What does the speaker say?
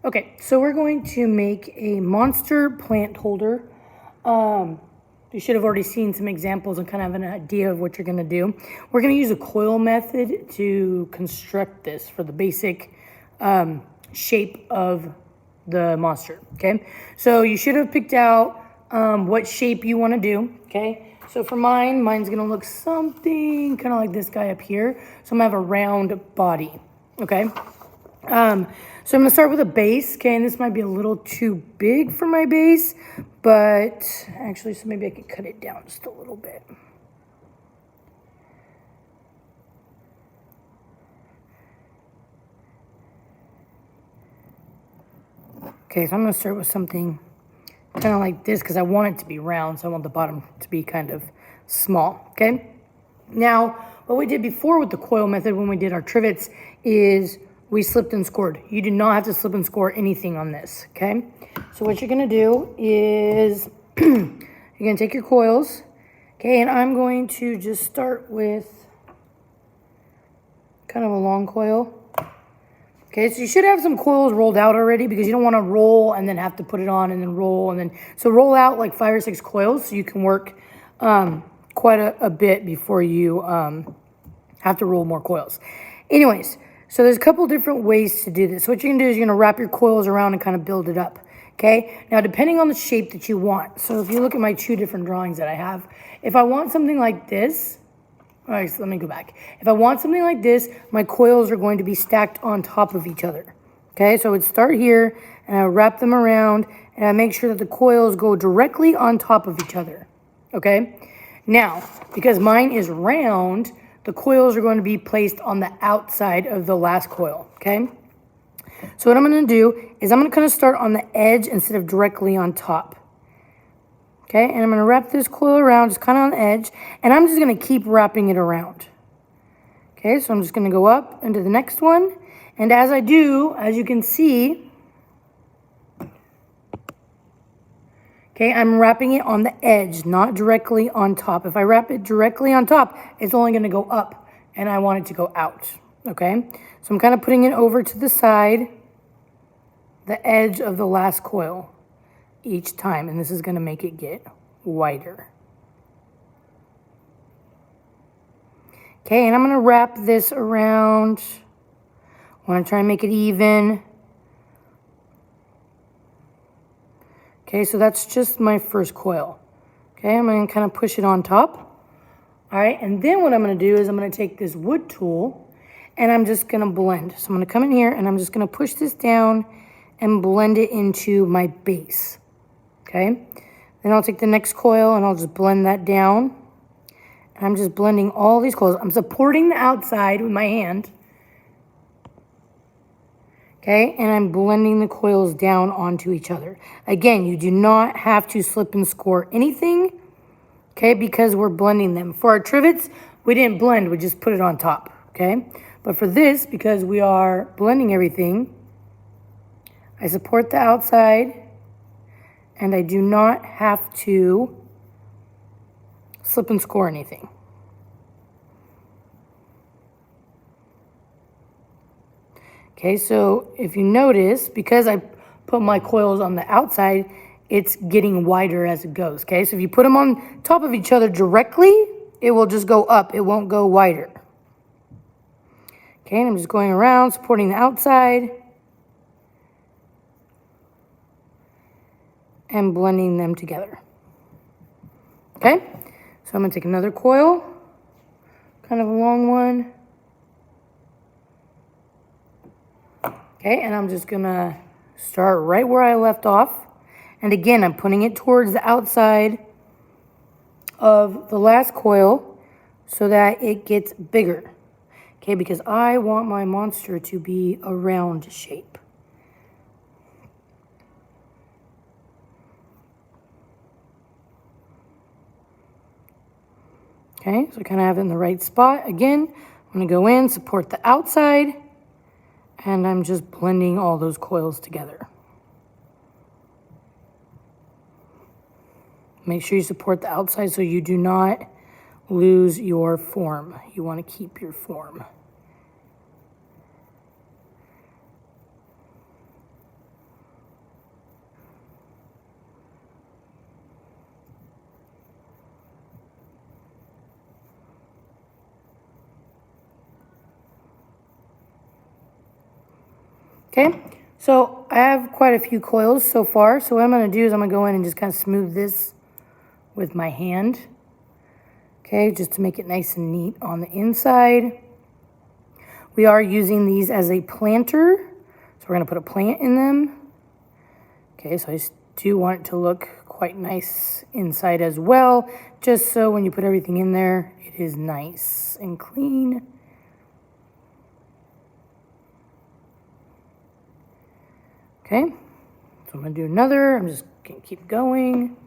Okay, so we're going to make a monster plant holder. You should have already seen some examples and kind of have an idea of what you're gonna do. We're gonna use a coil method to construct this for the basic shape of the monster, okay? So you should have picked out what shape you wanna do, okay? So for mine's gonna look something kind of like this guy up here. So I'm gonna have a round body, okay? So I'm gonna start with a base, okay, and this might be a little too big for my base, but actually, so maybe I could cut it down just a little bit. Okay, so I'm gonna start with something kind of like this because I want it to be round, so I want the bottom to be kind of small, okay? Now, what we did before with the coil method when we did our trivets is we slipped and scored. You do not have to slip and score anything on this, okay? So what you're gonna do is you're gonna take your coils, okay, and I'm going to just start with kind of a long coil. Okay, so you should have some coils rolled out already because you don't want to roll and then have to put it on and then roll and then, so roll out like 5 or 6 coils so you can work quite a bit before you have to roll more coils. Anyways, so there's a couple different ways to do this. So what you're gonna do is you're gonna wrap your coils around and kind of build it up, okay? Now, depending on the shape that you want, so if you look at my 2 different drawings that I have, if I want something like this, all right, so let me go back. If I want something like this, my coils are going to be stacked on top of each other, okay? So I would start here, and I would wrap them around, and I make sure that the coils go directly on top of each other, okay? Now, because mine is round, the coils are going to be placed on the outside of the last coil, okay? So what I'm going to do is I'm going to kind of start on the edge instead of directly on top. Okay, and I'm going to wrap this coil around just kind of on the edge, and I'm just going to keep wrapping it around. Okay, so I'm just going to go up into the next one, and as I do, as you can see, okay, I'm wrapping it on the edge, not directly on top. If I wrap it directly on top, it's only going to go up, and I want it to go out, okay? So I'm kind of putting it over to the side, the edge of the last coil each time, and this is going to make it get wider. Okay, and I'm going to wrap this around. I want to try and make it even. Okay, so that's just my first coil. Okay, I'm going to kind of push it on top. All right, and then what I'm going to do is I'm going to take this wood tool and I'm just going to blend. So I'm going to come in here and I'm just going to push this down and blend it into my base. Okay, then I'll take the next coil and I'll just blend that down. And I'm just blending all these coils. I'm supporting the outside with my hand. Okay, and I'm blending the coils down onto each other. Again, you do not have to slip and score anything, okay, because we're blending them. For our trivets, we didn't blend, we just put it on top, okay? But for this, because we are blending everything, I support the outside, and I do not have to slip and score anything. Okay, so if you notice, because I put my coils on the outside, it's getting wider as it goes, okay? So if you put them on top of each other directly, it will just go up. It won't go wider. Okay, and I'm just going around, supporting the outside, and blending them together. Okay, so I'm going to take another coil, kind of a long one. Okay, and I'm just going to start right where I left off. And again, I'm putting it towards the outside of the last coil so that it gets bigger. Okay, because I want my monster to be a round shape. Okay, so I kind of have it in the right spot. Again, I'm going to go in, support the outside, and I'm just blending all those coils together. Make sure you support the outside so you do not lose your form. You want to keep your form. Okay, so I have quite a few coils so far. So what I'm going to do is I'm going to go in and just kind of smooth this with my hand. Okay, just to make it nice and neat on the inside. We are using these as a planter. So we're going to put a plant in them. Okay, so I just do want it to look quite nice inside as well, just so when you put everything in there, it is nice and clean. Okay, so I'm gonna do another. I'm just gonna keep going.